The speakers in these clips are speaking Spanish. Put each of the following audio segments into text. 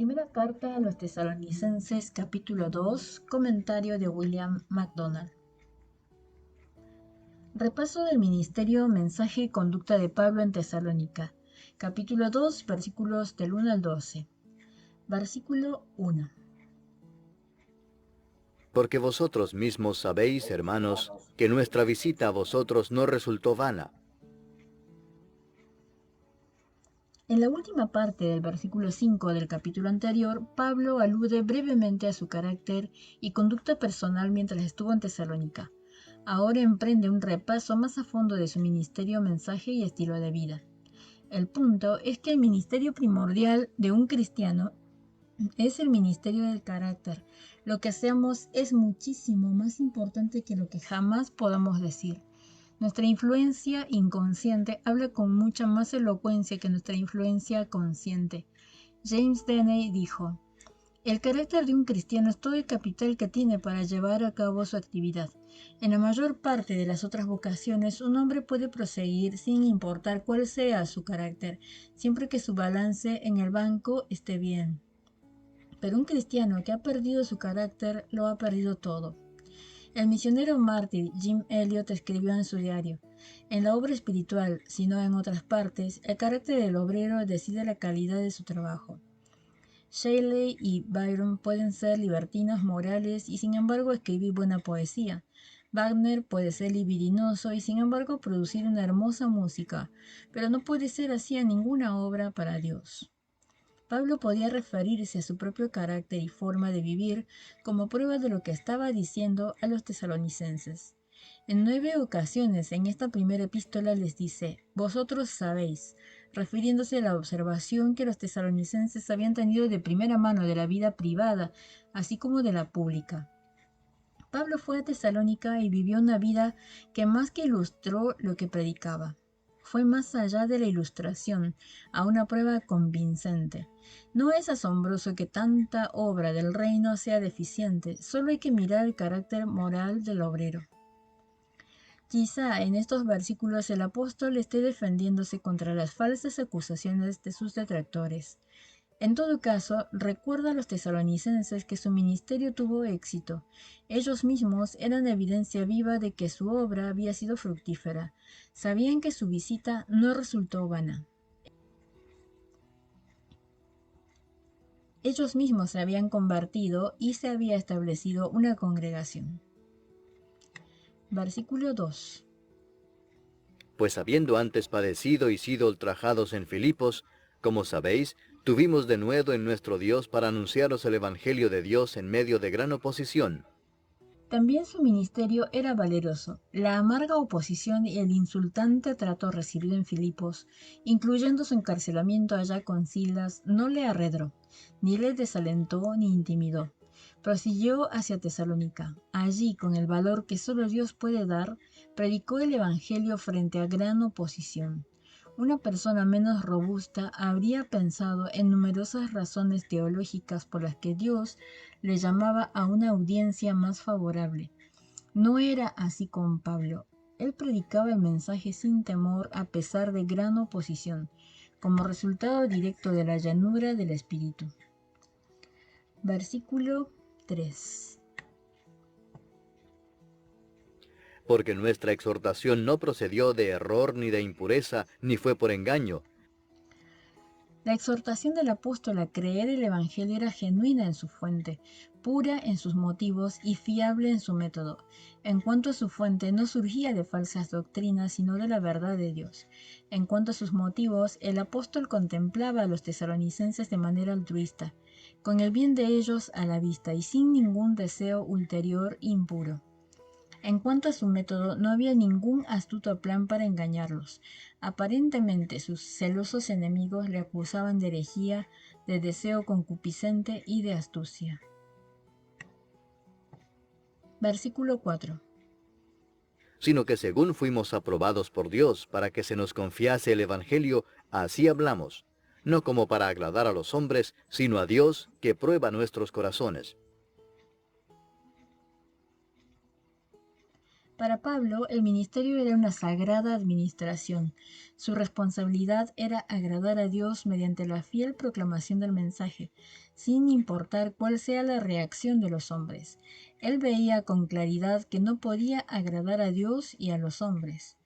Primera carta a los Tesalonicenses, capítulo 2, comentario de William MacDonald. Repaso del ministerio, mensaje y conducta de Pablo en Tesalónica, capítulo 2, versículos del 1 al 12. Versículo 1. Porque vosotros mismos sabéis, hermanos, que nuestra visita a vosotros no resultó vana. En la última parte del versículo 5 del capítulo anterior, Pablo alude brevemente a su carácter y conducta personal mientras estuvo en Tesalónica. Ahora emprende un repaso más a fondo de su ministerio, mensaje y estilo de vida. El punto es que el ministerio primordial de un cristiano es el ministerio del carácter. Lo que hacemos es muchísimo más importante que lo que jamás podamos decir. Nuestra influencia inconsciente habla con mucha más elocuencia que nuestra influencia consciente. James Denney dijo: el carácter de un cristiano es todo el capital que tiene para llevar a cabo su actividad. En la mayor parte de las otras vocaciones, un hombre puede proseguir sin importar cuál sea su carácter, siempre que su balance en el banco esté bien. Pero un cristiano que ha perdido su carácter lo ha perdido todo. El misionero mártir Jim Elliot escribió en su diario: en la obra espiritual, si no en otras partes, el carácter del obrero decide la calidad de su trabajo. Shelley y Byron pueden ser libertinos morales y sin embargo escribir buena poesía. Wagner puede ser libidinoso y sin embargo producir una hermosa música, pero no puede ser así en ninguna obra para Dios. Pablo podía referirse a su propio carácter y forma de vivir como prueba de lo que estaba diciendo a los tesalonicenses. En 9 ocasiones en esta primera epístola les dice: vosotros sabéis, refiriéndose a la observación que los tesalonicenses habían tenido de primera mano de la vida privada, así como de la pública. Pablo fue a Tesalónica y vivió una vida que más que ilustró lo que predicaba. Fue más allá de la ilustración, a una prueba convincente. No es asombroso que tanta obra del reino sea deficiente, solo hay que mirar el carácter moral del obrero. Quizá en estos versículos el apóstol esté defendiéndose contra las falsas acusaciones de sus detractores. En todo caso, recuerda a los tesalonicenses que su ministerio tuvo éxito. Ellos mismos eran evidencia viva de que su obra había sido fructífera. Sabían que su visita no resultó vana. Ellos mismos se habían convertido y se había establecido una congregación. Versículo 2. Pues habiendo antes padecido y sido ultrajados en Filipos, como sabéis, tuvimos denuedo en nuestro Dios para anunciaros el Evangelio de Dios en medio de gran oposición. También su ministerio era valeroso. La amarga oposición y el insultante trato recibido en Filipos, incluyendo su encarcelamiento allá con Silas, no le arredró, ni le desalentó ni intimidó. Prosiguió hacia Tesalónica. Allí, con el valor que solo Dios puede dar, predicó el Evangelio frente a gran oposición. Una persona menos robusta habría pensado en numerosas razones teológicas por las que Dios le llamaba a una audiencia más favorable. No era así con Pablo. Él predicaba el mensaje sin temor a pesar de gran oposición, como resultado directo de la llanura del espíritu. Versículo 3. Porque nuestra exhortación no procedió de error ni de impureza, ni fue por engaño. La exhortación del apóstol a creer el Evangelio era genuina en su fuente, pura en sus motivos y fiable en su método. En cuanto a su fuente, no surgía de falsas doctrinas, sino de la verdad de Dios. En cuanto a sus motivos, el apóstol contemplaba a los tesalonicenses de manera altruista, con el bien de ellos a la vista y sin ningún deseo ulterior impuro. En cuanto a su método, no había ningún astuto plan para engañarlos. Aparentemente, sus celosos enemigos le acusaban de herejía, de deseo concupiscente y de astucia. Versículo 4. Sino que según fuimos aprobados por Dios para que se nos confiase el Evangelio, así hablamos, no como para agradar a los hombres, sino a Dios que prueba nuestros corazones. Para Pablo, el ministerio era una sagrada administración. Su responsabilidad era agradar a Dios mediante la fiel proclamación del mensaje, sin importar cuál sea la reacción de los hombres. Él veía con claridad que no podía agradar a Dios y a los hombres,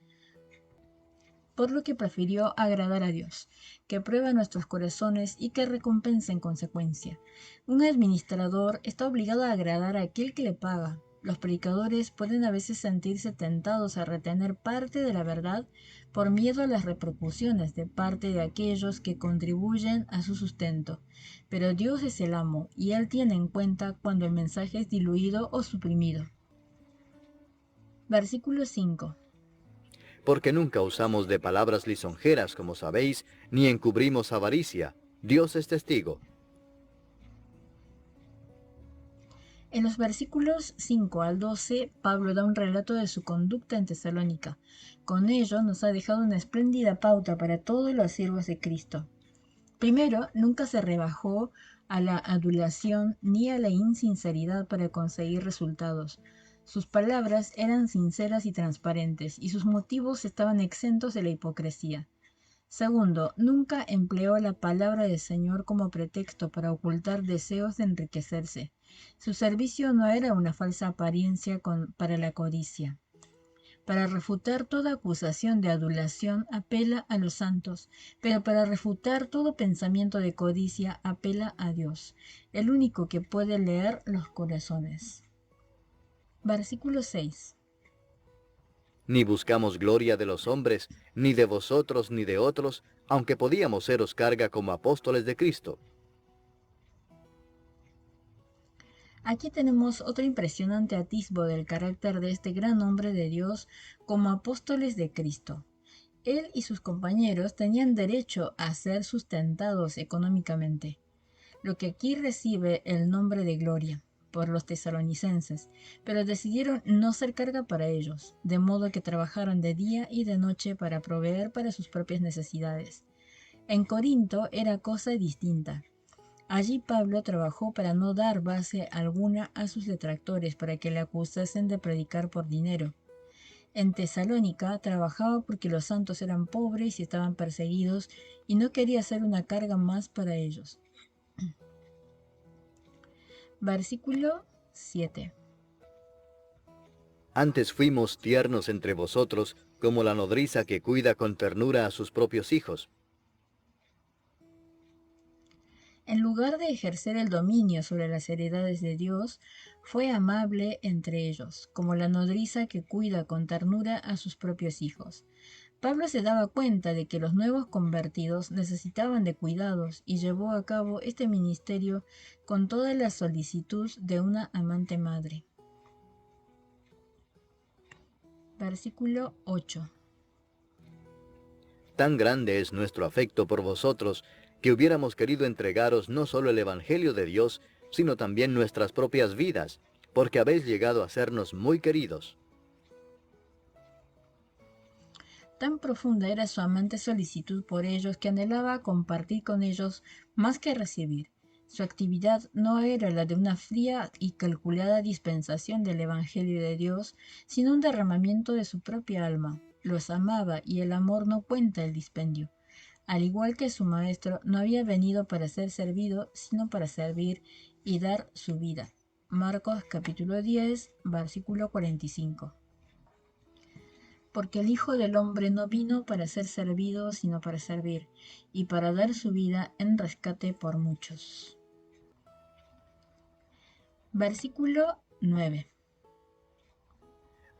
por lo que prefirió agradar a Dios, que prueba nuestros corazones y que recompensa en consecuencia. Un administrador está obligado a agradar a aquel que le paga. Los predicadores pueden a veces sentirse tentados a retener parte de la verdad por miedo a las repercusiones de parte de aquellos que contribuyen a su sustento. Pero Dios es el amo y Él tiene en cuenta cuando el mensaje es diluido o suprimido. Versículo 5. Porque nunca usamos de palabras lisonjeras, como sabéis, ni encubrimos avaricia. Dios es testigo. En los versículos 5 al 12, Pablo da un relato de su conducta en Tesalónica. Con ello nos ha dejado una espléndida pauta para todos los siervos de Cristo. Primero, nunca se rebajó a la adulación ni a la insinceridad para conseguir resultados. Sus palabras eran sinceras y transparentes, y sus motivos estaban exentos de la hipocresía. Segundo, nunca empleó la palabra del Señor como pretexto para ocultar deseos de enriquecerse. Su servicio no era una falsa apariencia para la codicia. Para refutar toda acusación de adulación apela a los santos, pero para refutar todo pensamiento de codicia apela a Dios, el único que puede leer los corazones. Versículo 6. Ni buscamos gloria de los hombres, ni de vosotros, ni de otros, aunque podíamos seros carga como apóstoles de Cristo. Aquí tenemos otro impresionante atisbo del carácter de este gran hombre de Dios como apóstoles de Cristo. Él y sus compañeros tenían derecho a ser sustentados económicamente, lo que aquí recibe el nombre de gloria por los tesalonicenses, pero decidieron no ser carga para ellos, de modo que trabajaron de día y de noche para proveer para sus propias necesidades. En Corinto era cosa distinta. Allí Pablo trabajó para no dar base alguna a sus detractores para que le acusasen de predicar por dinero. En Tesalónica trabajaba porque los santos eran pobres y estaban perseguidos y no quería ser una carga más para ellos. Versículo 7. Antes fuimos tiernos entre vosotros, como la nodriza que cuida con ternura a sus propios hijos. En lugar de ejercer el dominio sobre las heredades de Dios, fue amable entre ellos, como la nodriza que cuida con ternura a sus propios hijos. Pablo se daba cuenta de que los nuevos convertidos necesitaban de cuidados y llevó a cabo este ministerio con toda la solicitud de una amante madre. Versículo 8. Tan grande es nuestro afecto por vosotros, que hubiéramos querido entregaros no solo el Evangelio de Dios, sino también nuestras propias vidas, porque habéis llegado a sernos muy queridos. Tan profunda era su amante solicitud por ellos que anhelaba compartir con ellos más que recibir. Su actividad no era la de una fría y calculada dispensación del Evangelio de Dios, sino un derramamiento de su propia alma. Los amaba y el amor no cuenta el dispendio. Al igual que su maestro, no había venido para ser servido, sino para servir y dar su vida. Marcos capítulo 10, versículo 45. Porque el Hijo del Hombre no vino para ser servido, sino para servir, y para dar su vida en rescate por muchos. Versículo 9.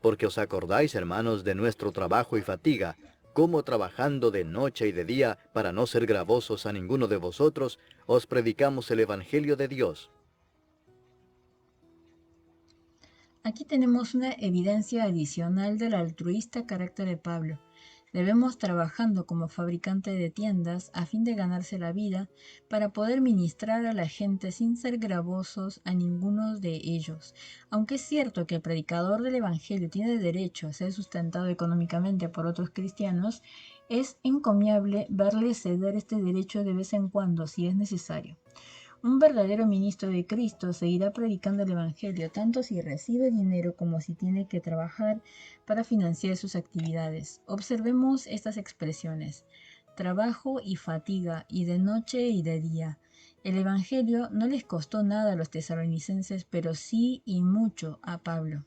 Porque os acordáis, hermanos, de nuestro trabajo y fatiga, cómo trabajando de noche y de día, para no ser gravosos a ninguno de vosotros, os predicamos el Evangelio de Dios. Aquí tenemos una evidencia adicional del altruista carácter de Pablo. Debemos trabajando como fabricante de tiendas a fin de ganarse la vida para poder ministrar a la gente sin ser gravosos a ninguno de ellos. Aunque es cierto que el predicador del Evangelio tiene derecho a ser sustentado económicamente por otros cristianos, es encomiable verle ceder este derecho de vez en cuando si es necesario. Un verdadero ministro de Cristo seguirá predicando el Evangelio, tanto si recibe dinero como si tiene que trabajar para financiar sus actividades. Observemos estas expresiones: trabajo y fatiga, y de noche y de día. El Evangelio no les costó nada a los tesalonicenses, pero sí y mucho a Pablo.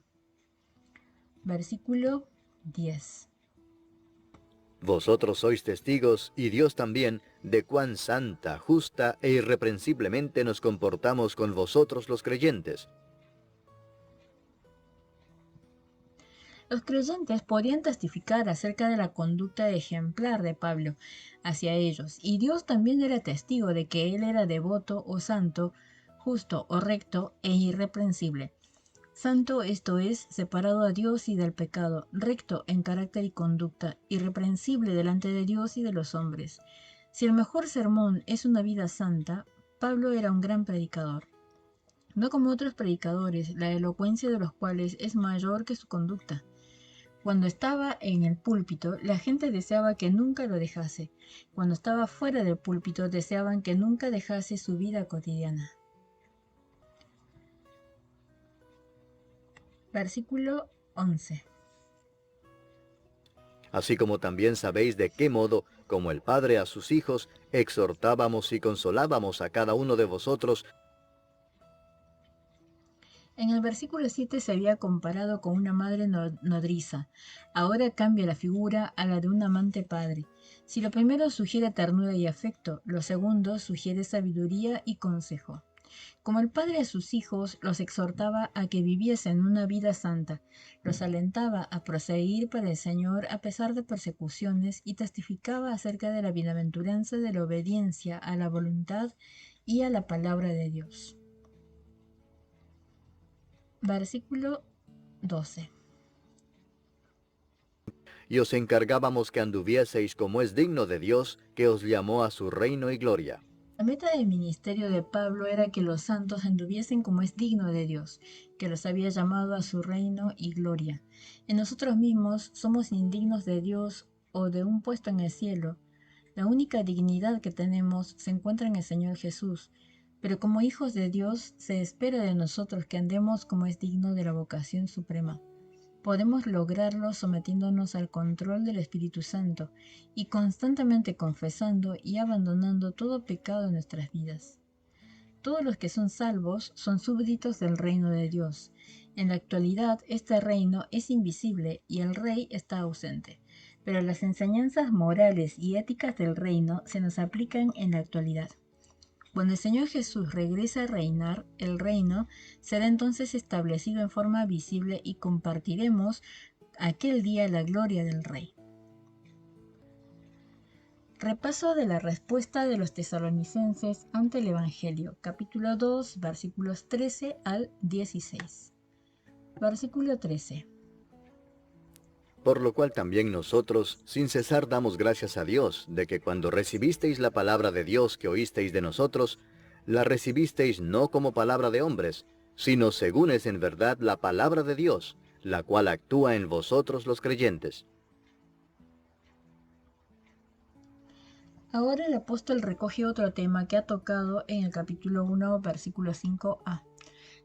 Versículo 10. Vosotros sois testigos, y Dios también, de cuán santa, justa e irreprensiblemente nos comportamos con vosotros los creyentes. Los creyentes podían testificar acerca de la conducta ejemplar de Pablo hacia ellos, y Dios también era testigo de que él era devoto o santo, justo o recto e irreprensible. Santo, esto es, separado a Dios y del pecado, recto en carácter y conducta, irreprensible delante de Dios y de los hombres. Si el mejor sermón es una vida santa, Pablo era un gran predicador. No como otros predicadores, la elocuencia de los cuales es mayor que su conducta. Cuando estaba en el púlpito, la gente deseaba que nunca lo dejase. Cuando estaba fuera del púlpito, deseaban que nunca dejase su vida cotidiana. Versículo 11. Así como también sabéis de qué modo, como el Padre a sus hijos, exhortábamos y consolábamos a cada uno de vosotros. En el versículo 7 se había comparado con una madre nodriza. Ahora cambia la figura a la de un amante padre. Si lo primero sugiere ternura y afecto, lo segundo sugiere sabiduría y consejo. Como el padre a sus hijos, los exhortaba a que viviesen una vida santa, los alentaba a proseguir para el Señor a pesar de persecuciones y testificaba acerca de la bienaventuranza de la obediencia a la voluntad y a la palabra de Dios. Versículo 12. Y os encargábamos que anduvieseis como es digno de Dios, que os llamó a su reino y gloria. La meta del ministerio de Pablo era que los santos anduviesen como es digno de Dios, que los había llamado a su reino y gloria. En nosotros mismos somos indignos de Dios o de un puesto en el cielo. La única dignidad que tenemos se encuentra en el Señor Jesús, pero como hijos de Dios se espera de nosotros que andemos como es digno de la vocación suprema. Podemos lograrlo sometiéndonos al control del Espíritu Santo y constantemente confesando y abandonando todo pecado en nuestras vidas. Todos los que son salvos son súbditos del reino de Dios. En la actualidad, este reino es invisible y el rey está ausente, pero las enseñanzas morales y éticas del reino se nos aplican en la actualidad. Cuando el Señor Jesús regrese a reinar, el reino será entonces establecido en forma visible y compartiremos aquel día la gloria del Rey. Repaso de la respuesta de los tesalonicenses ante el Evangelio, capítulo 2, versículos 13 al 16. Versículo 13. Por lo cual también nosotros, sin cesar, damos gracias a Dios, de que cuando recibisteis la palabra de Dios que oísteis de nosotros, la recibisteis no como palabra de hombres, sino según es en verdad la palabra de Dios, la cual actúa en vosotros los creyentes. Ahora el apóstol recoge otro tema que ha tocado en el capítulo 1, versículo 5a,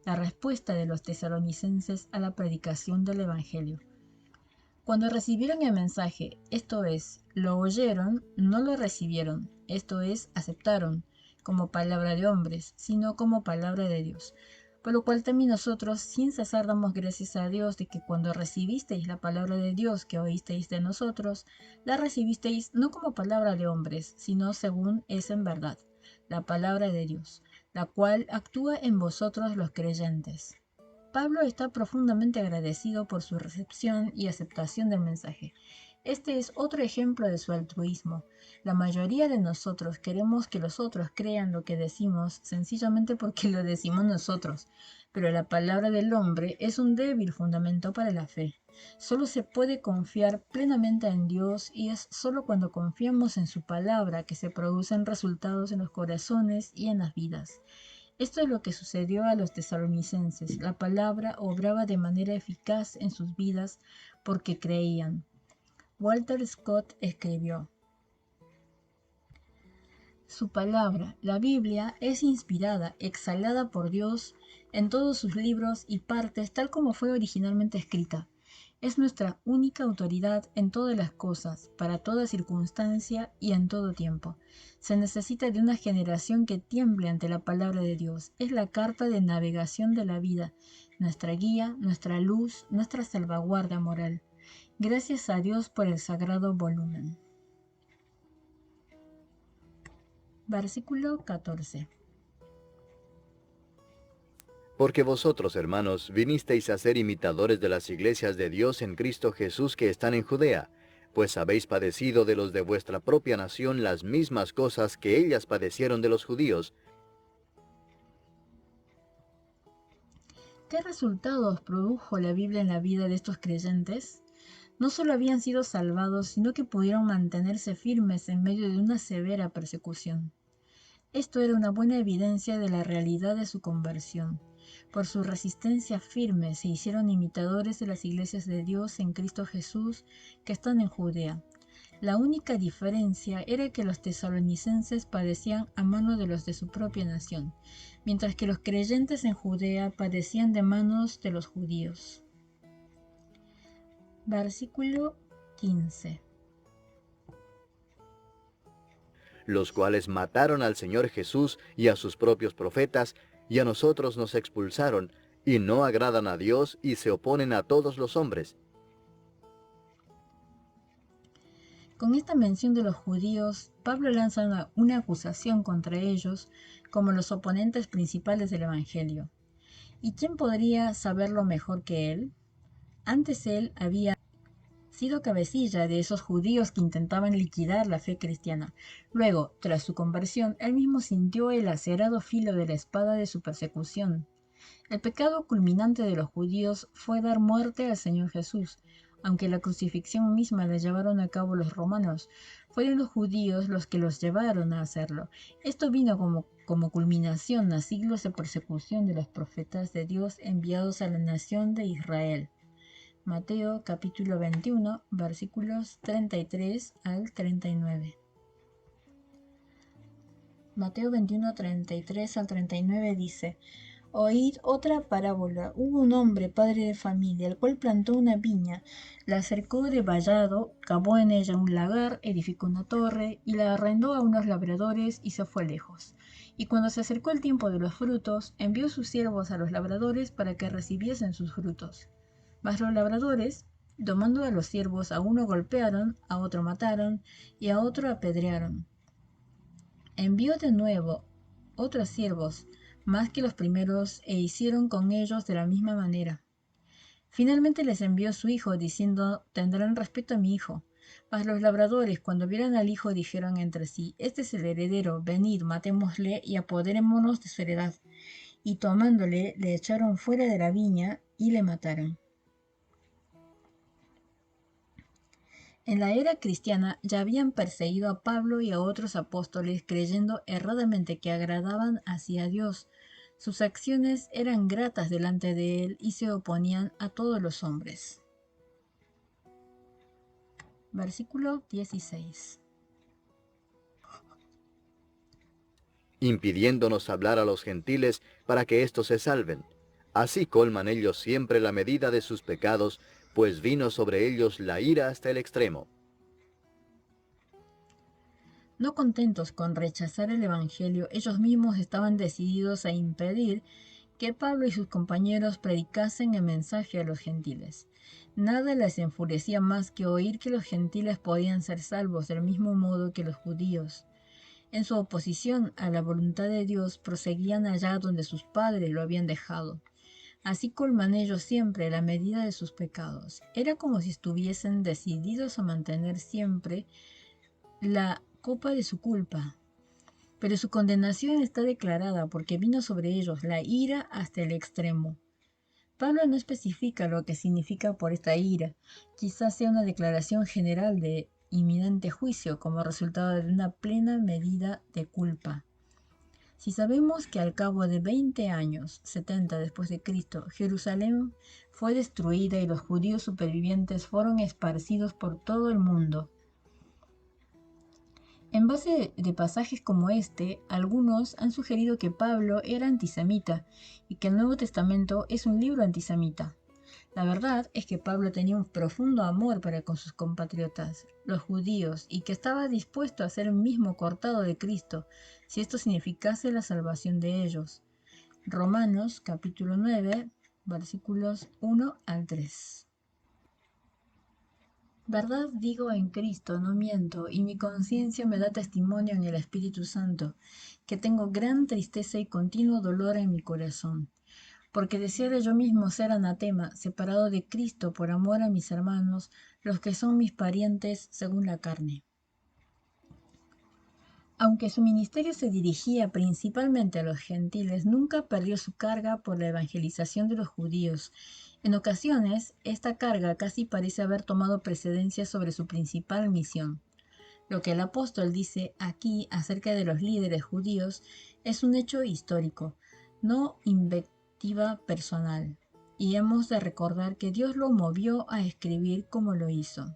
la respuesta de los tesalonicenses a la predicación del Evangelio. Cuando recibieron el mensaje, esto es, lo oyeron, no lo recibieron, esto es, aceptaron, como palabra de hombres, sino como palabra de Dios. Por lo cual también nosotros, sin cesar, damos gracias a Dios de que cuando recibisteis la palabra de Dios que oísteis de nosotros, la recibisteis no como palabra de hombres, sino según es en verdad, la palabra de Dios, la cual actúa en vosotros los creyentes. Pablo está profundamente agradecido por su recepción y aceptación del mensaje. Este es otro ejemplo de su altruismo. La mayoría de nosotros queremos que los otros crean lo que decimos sencillamente porque lo decimos nosotros, pero la palabra del hombre es un débil fundamento para la fe. Solo se puede confiar plenamente en Dios y es solo cuando confiamos en su palabra que se producen resultados en los corazones y en las vidas. Esto es lo que sucedió a los tesalonicenses. La palabra obraba de manera eficaz en sus vidas porque creían. Walter Scott escribió: Su palabra, la Biblia, es inspirada, exhalada por Dios en todos sus libros y partes tal como fue originalmente escrita. Es nuestra única autoridad en todas las cosas, para toda circunstancia y en todo tiempo. Se necesita de una generación que tiemble ante la palabra de Dios. Es la carta de navegación de la vida, nuestra guía, nuestra luz, nuestra salvaguarda moral. Gracias a Dios por el sagrado volumen. Versículo 14. Porque vosotros, hermanos, vinisteis a ser imitadores de las iglesias de Dios en Cristo Jesús que están en Judea, pues habéis padecido de los de vuestra propia nación las mismas cosas que ellas padecieron de los judíos. ¿Qué resultados produjo la Biblia en la vida de estos creyentes? No solo habían sido salvados, sino que pudieron mantenerse firmes en medio de una severa persecución. Esto era una buena evidencia de la realidad de su conversión. Por su resistencia firme se hicieron imitadores de las iglesias de Dios en Cristo Jesús que están en Judea. La única diferencia era que los tesalonicenses padecían a mano de los de su propia nación, mientras que los creyentes en Judea padecían de manos de los judíos. Versículo 15. Los cuales mataron al Señor Jesús y a sus propios profetas, y a nosotros nos expulsaron, y no agradan a Dios y se oponen a todos los hombres. Con esta mención de los judíos, Pablo lanza una acusación contra ellos como los oponentes principales del Evangelio. ¿Y quién podría saberlo mejor que él? Antes él había sido cabecilla de esos judíos que intentaban liquidar la fe cristiana. Luego, tras su conversión, él mismo sintió el acerado filo de la espada de su persecución. El pecado culminante de los judíos fue dar muerte al Señor Jesús. Aunque la crucifixión misma la llevaron a cabo los romanos, fueron los judíos los que los llevaron a hacerlo. Esto vino como culminación a siglos de persecución de los profetas de Dios enviados a la nación de Israel. Mateo capítulo 21, versículos 33 al 39. Mateo 21, 33 al 39 dice: Oíd otra parábola. Hubo un hombre, padre de familia, el cual plantó una viña, la cercó de vallado, cavó en ella un lagar, edificó una torre, y la arrendó a unos labradores y se fue lejos. Y cuando se acercó el tiempo de los frutos, envió sus siervos a los labradores para que recibiesen sus frutos. Mas los labradores, tomando a los siervos, a uno golpearon, a otro mataron, y a otro apedrearon. Envió de nuevo otros siervos, más que los primeros, e hicieron con ellos de la misma manera. Finalmente les envió su hijo, diciendo: tendrán respeto a mi hijo. Mas los labradores, cuando vieron al hijo, dijeron entre sí: este es el heredero, venid, matémosle y apoderémonos de su heredad. Y tomándole, le echaron fuera de la viña y le mataron. En la era cristiana ya habían perseguido a Pablo y a otros apóstoles creyendo erradamente que agradaban hacia Dios. Sus acciones eran gratas delante de él y se oponían a todos los hombres. Versículo 16. Impidiéndonos hablar a los gentiles para que éstos se salven. Así colman ellos siempre la medida de sus pecados, pues vino sobre ellos la ira hasta el extremo. No contentos con rechazar el Evangelio, ellos mismos estaban decididos a impedir que Pablo y sus compañeros predicasen el mensaje a los gentiles. Nada les enfurecía más que oír que los gentiles podían ser salvos del mismo modo que los judíos. En su oposición a la voluntad de Dios, proseguían allá donde sus padres lo habían dejado. Así colman ellos siempre la medida de sus pecados. Era como si estuviesen decididos a mantener siempre la copa de su culpa. Pero su condenación está declarada porque vino sobre ellos la ira hasta el extremo. Pablo no especifica lo que significa por esta ira. Quizás sea una declaración general de inminente juicio como resultado de una plena medida de culpa. Si sabemos que al cabo de 20 años, 70 después de Cristo, Jerusalén fue destruida y los judíos supervivientes fueron esparcidos por todo el mundo, En base de pasajes como este, algunos han sugerido que Pablo era antisemita y que el Nuevo Testamento es un libro antisemita. La verdad es que Pablo tenía un profundo amor para con sus compatriotas, los judíos, y que estaba dispuesto a ser el mismo cortado de Cristo, si esto significase la salvación de ellos. Romanos capítulo 9, versículos 1 al 3. Verdad digo en Cristo, no miento, y mi conciencia me da testimonio en el Espíritu Santo, que tengo gran tristeza y continuo dolor en mi corazón, porque deseara yo mismo ser anatema, separado de Cristo por amor a mis hermanos, los que son mis parientes según la carne. Aunque su ministerio se dirigía principalmente a los gentiles, nunca perdió su carga por la evangelización de los judíos. En ocasiones, esta carga casi parece haber tomado precedencia sobre su principal misión. Lo que el apóstol dice aquí acerca de los líderes judíos es un hecho histórico, no invectiva personal, y hemos de recordar que Dios lo movió a escribir como lo hizo.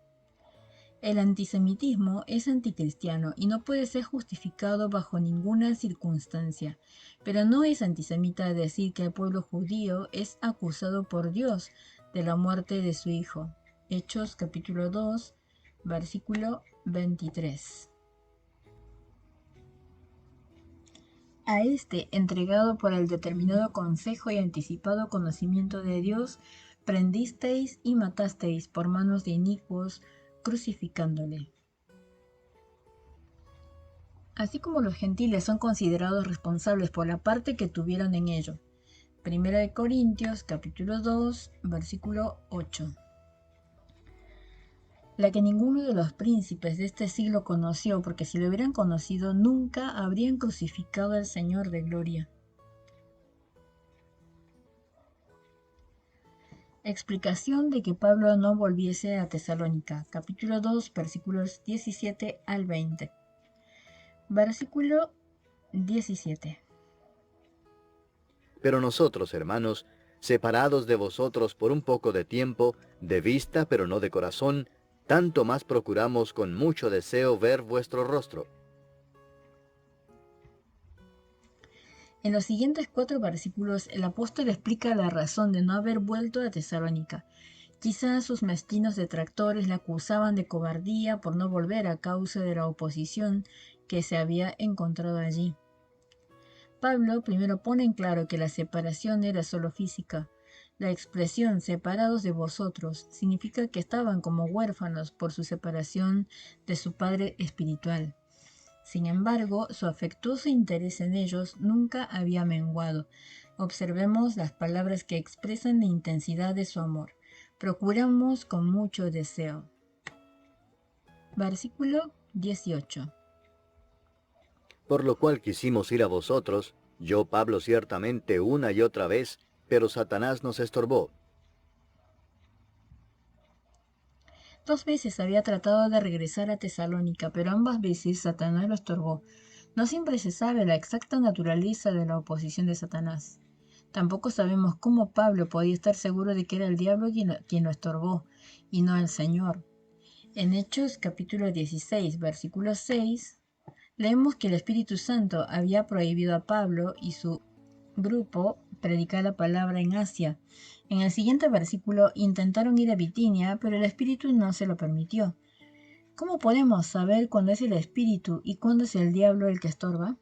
El antisemitismo es anticristiano y no puede ser justificado bajo ninguna circunstancia, pero no es antisemita decir que el pueblo judío es acusado por Dios de la muerte de su hijo. Hechos capítulo 2, versículo 23. A este, entregado por el determinado consejo y anticipado conocimiento de Dios, prendisteis y matasteis por manos de inicuos, crucificándole. Así como los gentiles son considerados responsables por la parte que tuvieron en ello. 1 Corintios capítulo 2, versículo 8. La que ninguno de los príncipes de este siglo conoció, porque si lo hubieran conocido nunca habrían crucificado al Señor de gloria. Explicación de que Pablo no volviese a Tesalónica, capítulo 2, versículos 17 al 20. Versículo 17. Pero nosotros, hermanos, separados de vosotros por un poco de tiempo, de vista pero no de corazón, tanto más procuramos con mucho deseo ver vuestro rostro. En los siguientes 4 versículos el apóstol explica la razón de no haber vuelto a Tesalónica. Quizás sus mezquinos detractores le acusaban de cobardía por no volver a causa de la oposición que se había encontrado allí. Pablo primero pone en claro que la separación era solo física. La expresión separados de vosotros significa que estaban como huérfanos por su separación de su padre espiritual. Sin embargo, su afectuoso interés en ellos nunca había menguado. Observemos las palabras que expresan la intensidad de su amor. Procuramos con mucho deseo. Versículo 18. Por lo cual quisimos ir a vosotros, yo Pablo ciertamente una y otra vez, pero Satanás nos estorbó. 2 veces había tratado de regresar a Tesalónica, pero ambas veces Satanás lo estorbó. No siempre se sabe la exacta naturaleza de la oposición de Satanás. Tampoco sabemos cómo Pablo podía estar seguro de que era el diablo quien lo estorbó, y no el Señor. En Hechos capítulo 16, versículo 6, leemos que el Espíritu Santo había prohibido a Pablo y su grupo predicar la palabra en Asia. En el siguiente versículo intentaron ir a Bitinia, pero el Espíritu no se lo permitió. ¿Cómo podemos saber cuándo es el Espíritu y cuándo es el diablo el que estorba?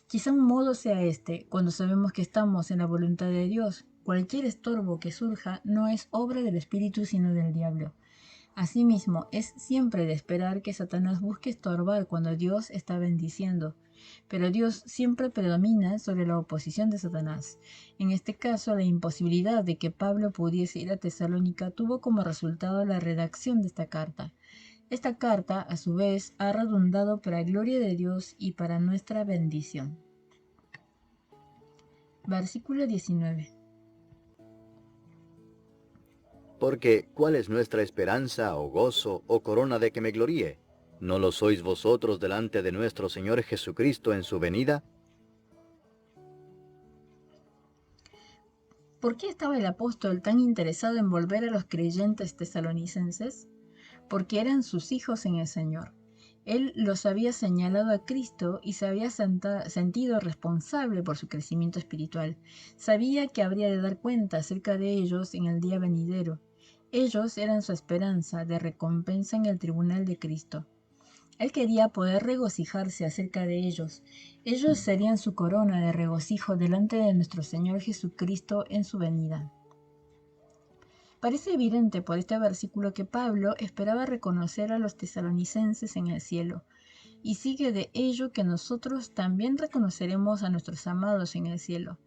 Quizá un modo sea este, cuando sabemos que estamos en la voluntad de Dios. Cualquier estorbo que surja no es obra del Espíritu sino del diablo. Asimismo, es siempre de esperar que Satanás busque estorbar cuando Dios está bendiciendo. Pero Dios siempre predomina sobre la oposición de Satanás. En este caso, la imposibilidad de que Pablo pudiese ir a Tesalónica tuvo como resultado la redacción de esta carta. Esta carta, a su vez, ha redundado para gloria de Dios y para nuestra bendición. Versículo 19. Porque, ¿cuál es nuestra esperanza, o gozo, o corona de que me gloríe? ¿No lo sois vosotros delante de nuestro Señor Jesucristo en su venida? ¿Por qué estaba el apóstol tan interesado en volver a los creyentes tesalonicenses? Porque eran sus hijos en el Señor. Él los había señalado a Cristo y se había sentido responsable por su crecimiento espiritual. Sabía que habría de dar cuenta acerca de ellos en el día venidero. Ellos eran su esperanza de recompensa en el tribunal de Cristo. Él quería poder regocijarse acerca de ellos. Ellos serían su corona de regocijo delante de nuestro Señor Jesucristo en su venida. Parece evidente por este versículo que Pablo esperaba reconocer a los tesalonicenses en el cielo, y sigue de ello que nosotros también reconoceremos a nuestros amados en el cielo.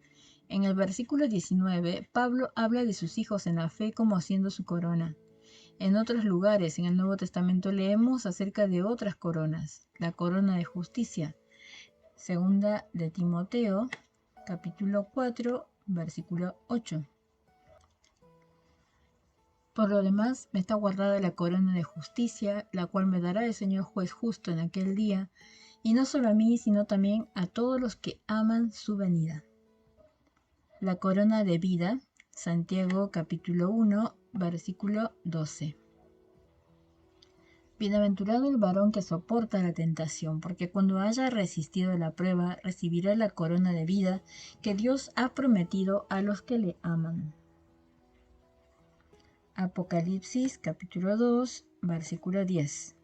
En el versículo 19, Pablo habla de sus hijos en la fe como siendo su corona. En otros lugares en el Nuevo Testamento leemos acerca de otras coronas, la corona de justicia. Segunda de Timoteo, capítulo 4, versículo 8. Por lo demás, me está guardada la corona de justicia, la cual me dará el Señor juez justo en aquel día, y no solo a mí, sino también a todos los que aman su venida. La corona de vida, Santiago capítulo 1, versículo 12. Bienaventurado el varón que soporta la tentación, porque cuando haya resistido la prueba, recibirá la corona de vida que Dios ha prometido a los que le aman. Apocalipsis capítulo 2, versículo 10.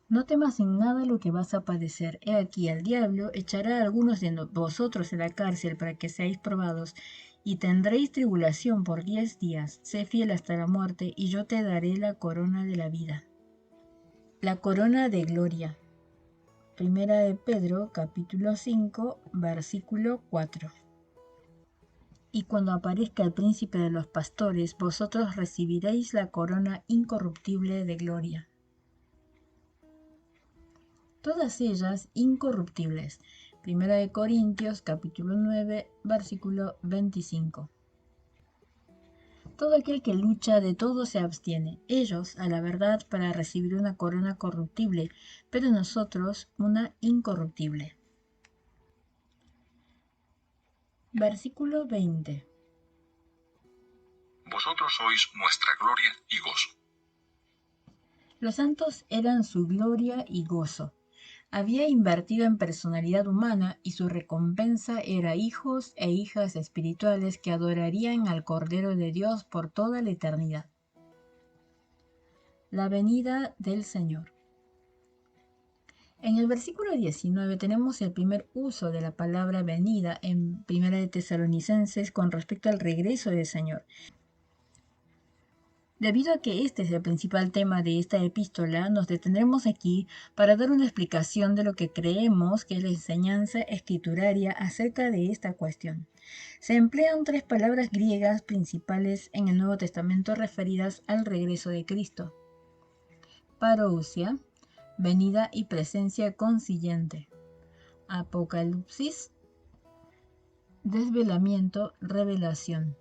No temas en nada lo que vas a padecer. He aquí, el diablo echará a algunos de vosotros en la cárcel para que seáis probados, y tendréis tribulación por 10 días. Sé fiel hasta la muerte, y yo te daré la corona de la vida. La corona de gloria. Primera de Pedro, capítulo 5, versículo 4. Y cuando aparezca el príncipe de los pastores, vosotros recibiréis la corona incorruptible de gloria. Todas ellas incorruptibles. Primera de Corintios, capítulo 9, versículo 25. Todo aquel que lucha de todo se abstiene, ellos a la verdad para recibir una corona corruptible, pero nosotros una incorruptible. Versículo 20. Vosotros sois nuestra gloria y gozo. Los santos eran su gloria y gozo. Había invertido en personalidad humana y su recompensa era hijos e hijas espirituales que adorarían al Cordero de Dios por toda la eternidad. La venida del Señor. En el versículo 19 tenemos el primer uso de la palabra venida en Primera de Tesalonicenses con respecto al regreso del Señor. Debido a que este es el principal tema de esta epístola, nos detendremos aquí para dar una explicación de lo que creemos que es la enseñanza escrituraria acerca de esta cuestión. Se emplean 3 palabras griegas principales en el Nuevo Testamento referidas al regreso de Cristo. Parousia, venida y presencia consiguiente. Apocalipsis, desvelamiento, revelación.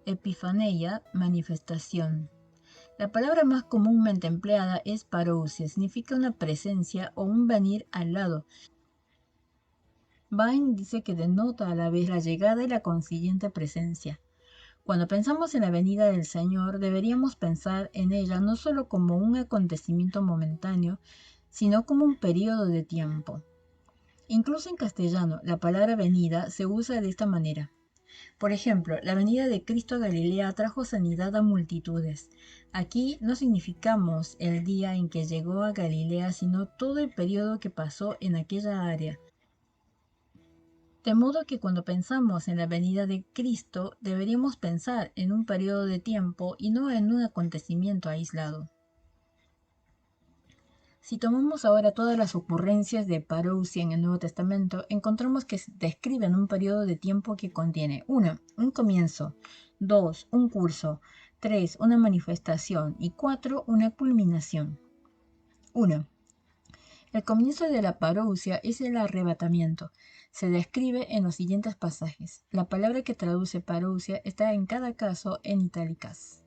Epifaneia, manifestación. La palabra más comúnmente empleada es parousia, significa una presencia o un venir al lado. Vine dice que denota a la vez la llegada y la consiguiente presencia. Cuando pensamos en la venida del Señor, deberíamos pensar en ella no solo como un acontecimiento momentáneo, sino como un periodo de tiempo. Incluso en castellano, la palabra venida se usa de esta manera. Por ejemplo, la venida de Cristo a Galilea trajo sanidad a multitudes. Aquí no significamos el día en que llegó a Galilea, sino todo el periodo que pasó en aquella área. De modo que cuando pensamos en la venida de Cristo, deberíamos pensar en un periodo de tiempo y no en un acontecimiento aislado. Si tomamos ahora todas las ocurrencias de parousia en el Nuevo Testamento, encontramos que describen un periodo de tiempo que contiene 1. Un comienzo, 2. Un curso, 3. Una manifestación y 4. Una culminación. 1. El comienzo de la parousia es el arrebatamiento. Se describe en los siguientes pasajes. La palabra que traduce parousia está en cada caso en itálicas.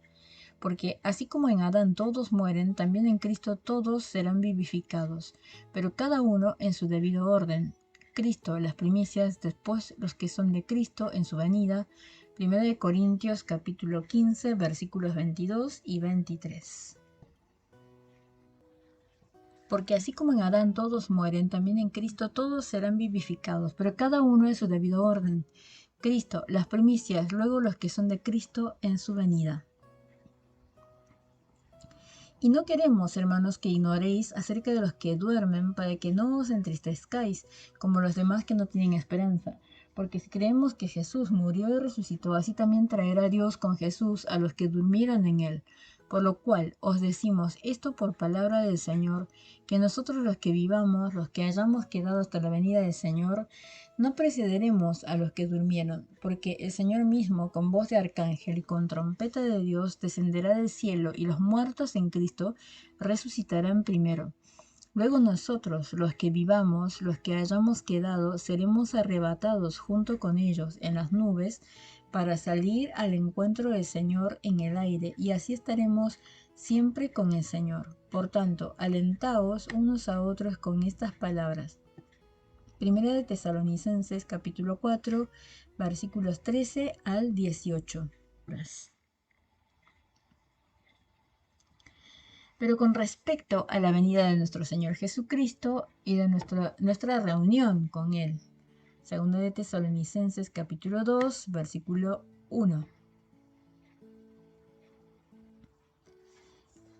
Porque así como en Adán todos mueren, también en Cristo todos serán vivificados, pero cada uno en su debido orden. Cristo, las primicias, después los que son de Cristo en su venida. 1 Corintios capítulo 15, versículos 22 y 23. Porque así como en Adán todos mueren, también en Cristo todos serán vivificados, pero cada uno en su debido orden. Cristo, las primicias, luego los que son de Cristo en su venida. Y no queremos, hermanos, que ignoréis acerca de los que duermen, para que no os entristezcáis, como los demás que no tienen esperanza. Porque si creemos que Jesús murió y resucitó, así también traerá Dios con Jesús a los que durmieran en él. Por lo cual os decimos esto por palabra del Señor, que nosotros los que vivamos, los que hayamos quedado hasta la venida del Señor, no precederemos a los que durmieron, porque el Señor mismo, con voz de arcángel y con trompeta de Dios, descenderá del cielo, y los muertos en Cristo resucitarán primero. Luego nosotros, los que vivamos, los que hayamos quedado, seremos arrebatados junto con ellos en las nubes, para salir al encuentro del Señor en el aire, y así estaremos siempre con el Señor. Por tanto, alentaos unos a otros con estas palabras. Primera de Tesalonicenses capítulo 4, versículos 13 al 18. Pero con respecto a la venida de nuestro Señor Jesucristo y de nuestra reunión con Él. Segunda de Tesalonicenses capítulo 2, versículo 1.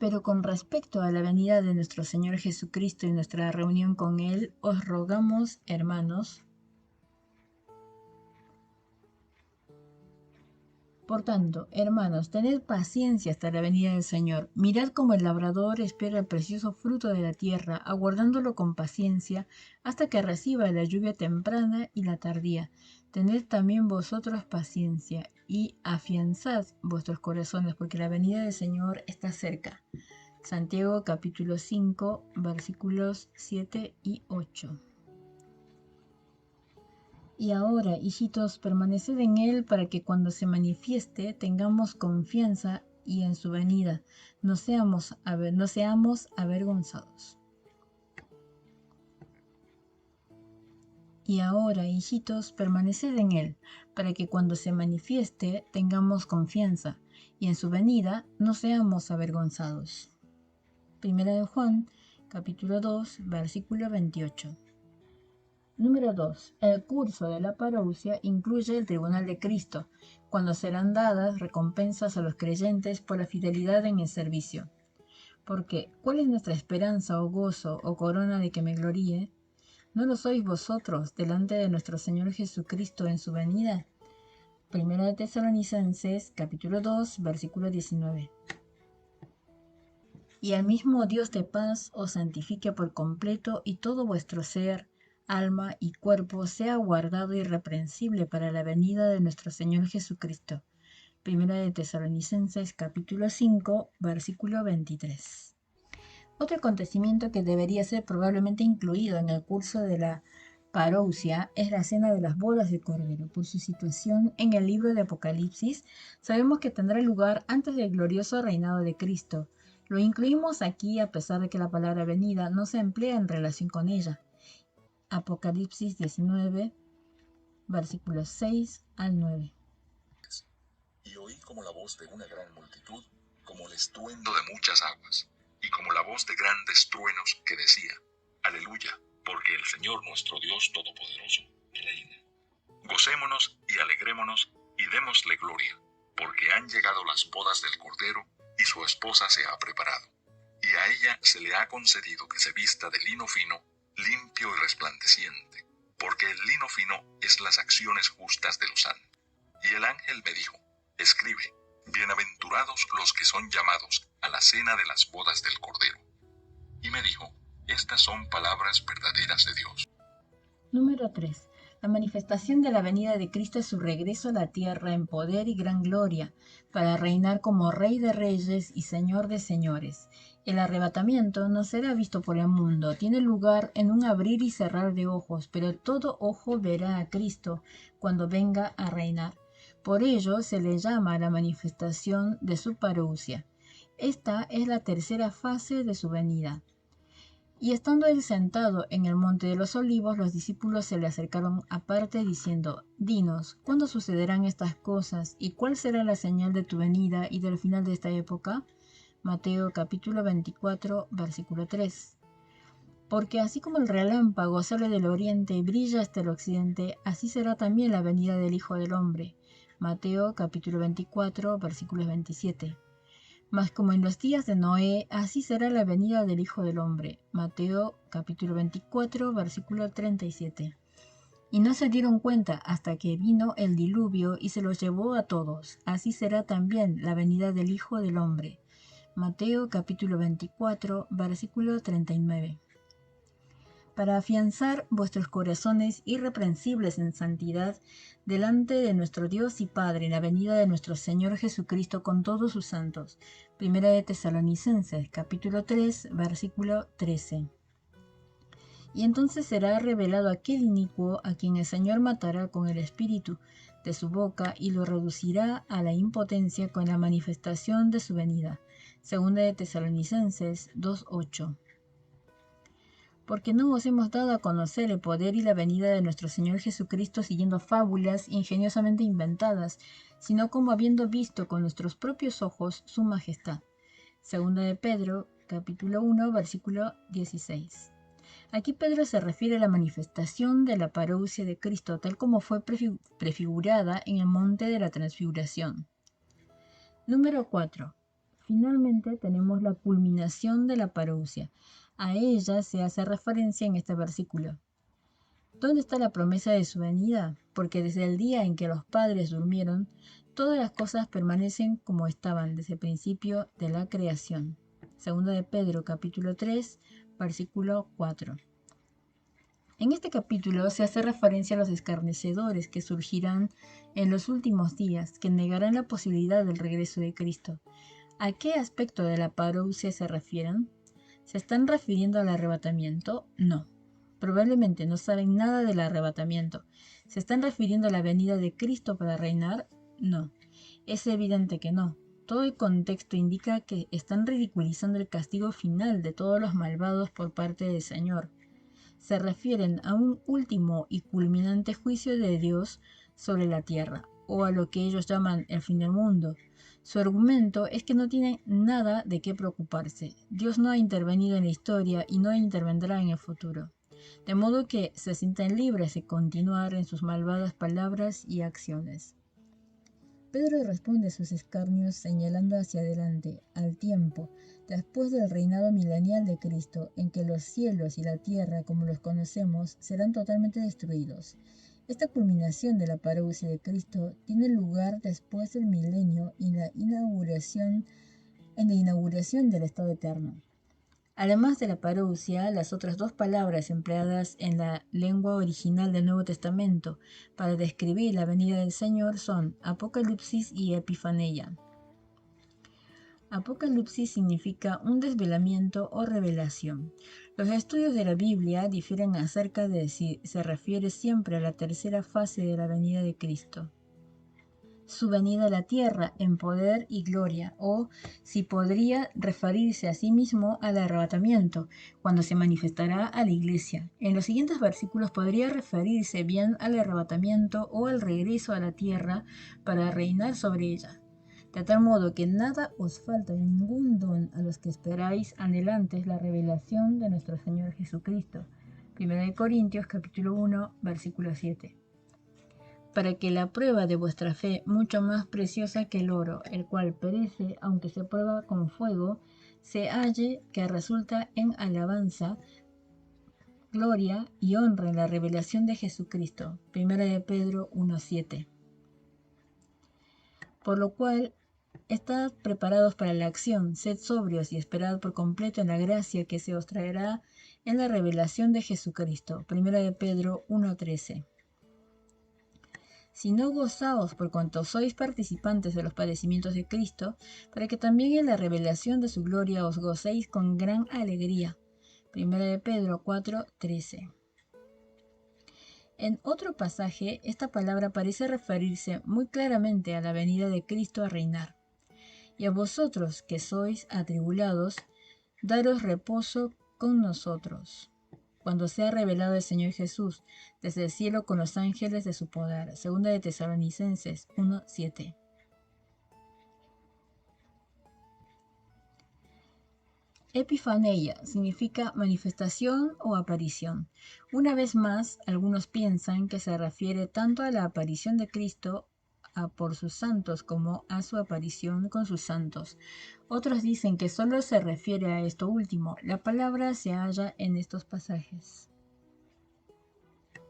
Pero con respecto a la venida de nuestro Señor Jesucristo y nuestra reunión con Él, os rogamos, hermanos, por tanto, hermanos, tened paciencia hasta la venida del Señor. Mirad cómo el labrador espera el precioso fruto de la tierra, aguardándolo con paciencia, hasta que reciba la lluvia temprana y la tardía. Tened también vosotros paciencia, y afianzad vuestros corazones, porque la venida del Señor está cerca. Santiago capítulo 5, versículos 7 y 8. Y ahora, hijitos, permaneced en Él para que cuando se manifieste tengamos confianza y en su venida no seamos avergonzados. Y ahora, hijitos, permaneced en Él para que cuando se manifieste tengamos confianza y en su venida no seamos avergonzados. Primera de Juan, capítulo 2, versículo 28. Número 2. El curso de la parousia incluye el tribunal de Cristo, cuando serán dadas recompensas a los creyentes por la fidelidad en el servicio. Porque, ¿cuál es nuestra esperanza o gozo o corona de que me gloríe? ¿No lo sois vosotros delante de nuestro Señor Jesucristo en su venida? Primera de Tesalonicenses, capítulo 2, versículo 19. Y al mismo Dios de paz os santifique por completo, y todo vuestro ser, alma y cuerpo sea guardado irreprensible para la venida de nuestro Señor Jesucristo. Primera de Tesalonicenses capítulo 5, versículo 23. Otro acontecimiento que debería ser probablemente incluido en el curso de la parousia es la cena de las bodas de Cordero. Por su situación en el libro de Apocalipsis, sabemos que tendrá lugar antes del glorioso reinado de Cristo. Lo incluimos aquí a pesar de que la palabra venida no se emplea en relación con ella. Apocalipsis 19, versículos 6 al 9. Y oí como la voz de una gran multitud, como el estruendo de muchas aguas, y como la voz de grandes truenos que decía: Aleluya, porque el Señor nuestro Dios Todopoderoso reina. Gocémonos y alegrémonos y démosle gloria, porque han llegado las bodas del Cordero, y su esposa se ha preparado. Y a ella se le ha concedido que se vista de lino fino, limpio y resplandeciente, porque el lino fino es las acciones justas de los santos. Y el ángel me dijo: Escribe, bienaventurados los que son llamados a la cena de las bodas del Cordero. Y me dijo: Estas son palabras verdaderas de Dios. Número 3. La manifestación de la venida de Cristo es su regreso a la tierra en poder y gran gloria, para reinar como Rey de Reyes y Señor de Señores. El arrebatamiento no será visto por el mundo, tiene lugar en un abrir y cerrar de ojos, pero todo ojo verá a Cristo cuando venga a reinar. Por ello se le llama la manifestación de su parousia. Esta es la tercera fase de su venida. Y estando él sentado en el monte de los olivos, los discípulos se le acercaron aparte diciendo: Dinos, ¿cuándo sucederán estas cosas? ¿Y cuál será la señal de tu venida y del final de esta época? Mateo capítulo 24, versículo 3. Porque así como el relámpago sale del oriente y brilla hasta el occidente, así será también la venida del Hijo del Hombre. Mateo capítulo 24, versículos 27. Mas como en los días de Noé, así será la venida del Hijo del Hombre. Mateo capítulo 24, versículo 37. Y no se dieron cuenta hasta que vino el diluvio y se los llevó a todos. Así será también la venida del Hijo del Hombre. Mateo capítulo 24, versículo 39. Para afianzar vuestros corazones irreprensibles en santidad delante de nuestro Dios y Padre en la venida de nuestro Señor Jesucristo con todos sus santos. Primera de Tesalonicenses, capítulo 3, versículo 13. Y entonces será revelado aquel inicuo a quien el Señor matará con el espíritu de su boca y lo reducirá a la impotencia con la manifestación de su venida. Segunda de Tesalonicenses 2:8. Porque no os hemos dado a conocer el poder y la venida de nuestro Señor Jesucristo siguiendo fábulas ingeniosamente inventadas, sino como habiendo visto con nuestros propios ojos su majestad. Segunda de Pedro, capítulo 1, versículo 16. Aquí Pedro se refiere a la manifestación de la parousia de Cristo, tal como fue prefigurada en el monte de la transfiguración. Número 4. Finalmente tenemos la culminación de la parousia. A ella se hace referencia en este versículo. ¿Dónde está la promesa de su venida? Porque desde el día en que los padres durmieron, todas las cosas permanecen como estaban desde el principio de la creación. Segunda de Pedro, capítulo 3, versículo 4. En este capítulo se hace referencia a los escarnecedores que surgirán en los últimos días, que negarán la posibilidad del regreso de Cristo. ¿A qué aspecto de la parousia se refieren? ¿Se están refiriendo al arrebatamiento? No. Probablemente no saben nada del arrebatamiento. ¿Se están refiriendo a la venida de Cristo para reinar? No. Es evidente que no. Todo el contexto indica que están ridiculizando el castigo final de todos los malvados por parte del Señor. Se refieren a un último y culminante juicio de Dios sobre la tierra, o a lo que ellos llaman el fin del mundo. Su argumento es que no tienen nada de qué preocuparse. Dios no ha intervenido en la historia y no intervendrá en el futuro. De modo que se sienten libres de continuar en sus malvadas palabras y acciones. Pedro responde a sus escarnios señalando hacia adelante, al tiempo, después del reinado milenial de Cristo, en que los cielos y la tierra, como los conocemos, serán totalmente destruidos. Esta culminación de la parousia de Cristo tiene lugar después del milenio y en la inauguración del estado eterno. Además de la parousia, las otras dos palabras empleadas en la lengua original del Nuevo Testamento para describir la venida del Señor son Apocalipsis y Epifaneia. Apocalipsis significa un desvelamiento o revelación. Los estudios de la Biblia difieren acerca de si se refiere siempre a la tercera fase de la venida de Cristo, su venida a la tierra en poder y gloria, o si podría referirse a sí mismo al arrebatamiento, cuando se manifestará a la iglesia. En los siguientes versículos podría referirse bien al arrebatamiento o al regreso a la tierra para reinar sobre ella. De tal modo que nada os falta de ningún don a los que esperáis anhelantes la revelación de nuestro Señor Jesucristo. 1 Corintios capítulo 1, versículo 7. Para que la prueba de vuestra fe, mucho más preciosa que el oro, el cual perece aunque se prueba con fuego, se halle que resulta en alabanza, gloria y honra en la revelación de Jesucristo. 1 de Pedro 1:7. Por lo cual, estad preparados para la acción, sed sobrios y esperad por completo en la gracia que se os traerá en la revelación de Jesucristo. 1 de Pedro 1:13. Sino gozaos por cuanto sois participantes de los padecimientos de Cristo, para que también en la revelación de su gloria os gocéis con gran alegría. 1 de Pedro 4:13. En otro pasaje, esta palabra parece referirse muy claramente a la venida de Cristo a reinar. Y a vosotros que sois atribulados, daros reposo con nosotros, cuando sea revelado el Señor Jesús desde el cielo con los ángeles de su poder. Segunda de Tesalonicenses 1:7. Epifaneia significa manifestación o aparición. Una vez más, algunos piensan que se refiere tanto a la aparición de Cristo por sus santos como a su aparición con sus santos. Otros dicen que solo se refiere a esto último. La palabra se halla en estos pasajes.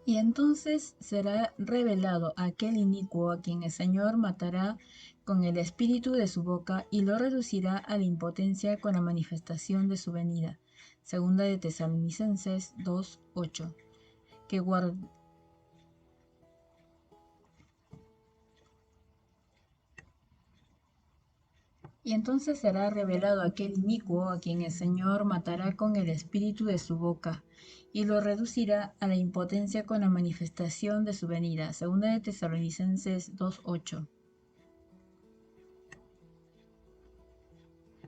Y entonces será revelado aquel inicuo a quien el Señor matará con el espíritu de su boca y lo reducirá a la impotencia con la manifestación de su venida. Segunda de Tesalonicenses 2:8. Y entonces será revelado aquel inicuo a quien el Señor matará con el espíritu de su boca y lo reducirá a la impotencia con la manifestación de su venida. Segunda de Tesalonicenses 2:8.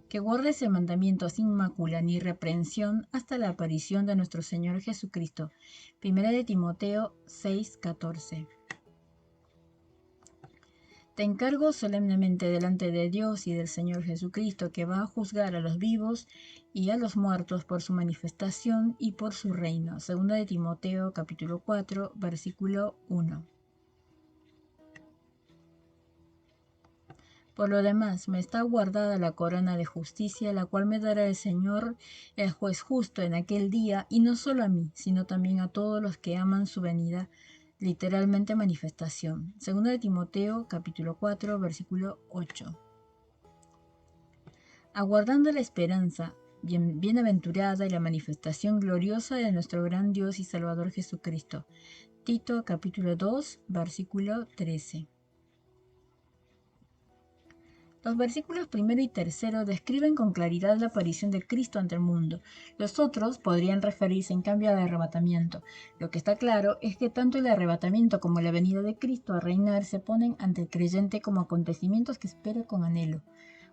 Que guardes el mandamiento sin mácula ni reprensión hasta la aparición de nuestro Señor Jesucristo. Primera de Timoteo 6:14. Te encargo solemnemente delante de Dios y del Señor Jesucristo, que va a juzgar a los vivos y a los muertos por su manifestación y por su reino. Segunda de Timoteo capítulo 4, versículo 1. Por lo demás, me está guardada la corona de justicia, la cual me dará el Señor, el juez justo, en aquel día, y no solo a mí, sino también a todos los que aman su venida, literalmente manifestación. Segunda de Timoteo, capítulo 4, versículo 8. Aguardando la esperanza bienaventurada y la manifestación gloriosa de nuestro gran Dios y Salvador Jesucristo. Tito, capítulo 2, versículo 13. Los versículos 1 y 3 describen con claridad la aparición de Cristo ante el mundo. Los otros podrían referirse en cambio al arrebatamiento. Lo que está claro es que tanto el arrebatamiento como la venida de Cristo a reinar se ponen ante el creyente como acontecimientos que espera con anhelo.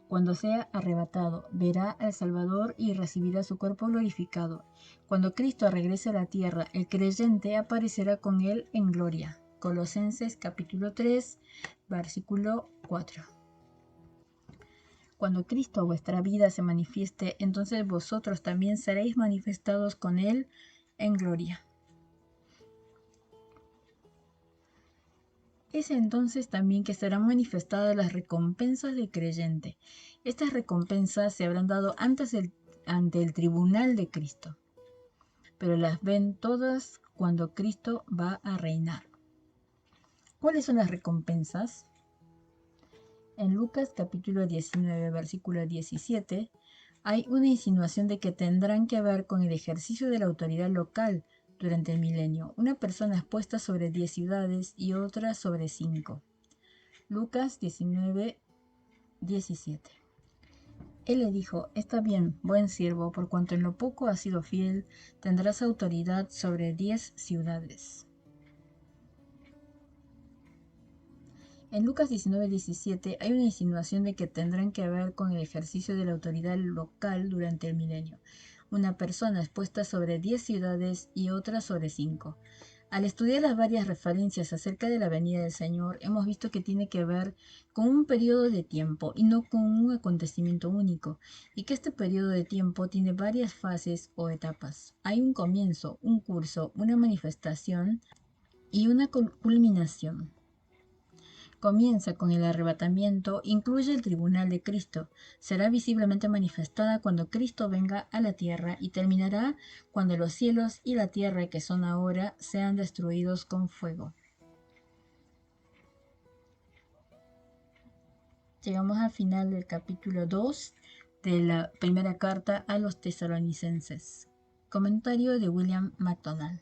Cuando sea arrebatado, verá al Salvador y recibirá su cuerpo glorificado. Cuando Cristo regrese a la tierra, el creyente aparecerá con él en gloria. Colosenses capítulo 3, versículo 4. Cuando Cristo vuestra vida se manifieste, entonces vosotros también seréis manifestados con Él en gloria. Es entonces también que serán manifestadas las recompensas del creyente. Estas recompensas se habrán dado antes ante el tribunal de Cristo, pero las ven todas cuando Cristo va a reinar. ¿Cuáles son las recompensas? En Lucas capítulo 19, versículo 17, hay una insinuación de que tendrán que ver con el ejercicio de la autoridad local durante el milenio. Una persona es puesta sobre 10 ciudades y otra sobre 5. Lucas 19, 17. Él le dijo: está bien, buen siervo, por cuanto en lo poco has sido fiel, tendrás autoridad sobre 10 ciudades. En Lucas 19:17 hay una insinuación de que tendrán que ver con el ejercicio de la autoridad local durante el milenio. Una persona es puesta sobre 10 ciudades y otra sobre 5. Al estudiar las varias referencias acerca de la venida del Señor, hemos visto que tiene que ver con un periodo de tiempo y no con un acontecimiento único, y que este periodo de tiempo tiene varias fases o etapas. Hay un comienzo, un curso, una manifestación y una culminación. Comienza con el arrebatamiento, incluye el tribunal de Cristo, será visiblemente manifestada cuando Cristo venga a la tierra y terminará cuando los cielos y la tierra que son ahora sean destruidos con fuego. Llegamos al final del capítulo 2 de la primera carta a los tesalonicenses. Comentario de William MacDonald.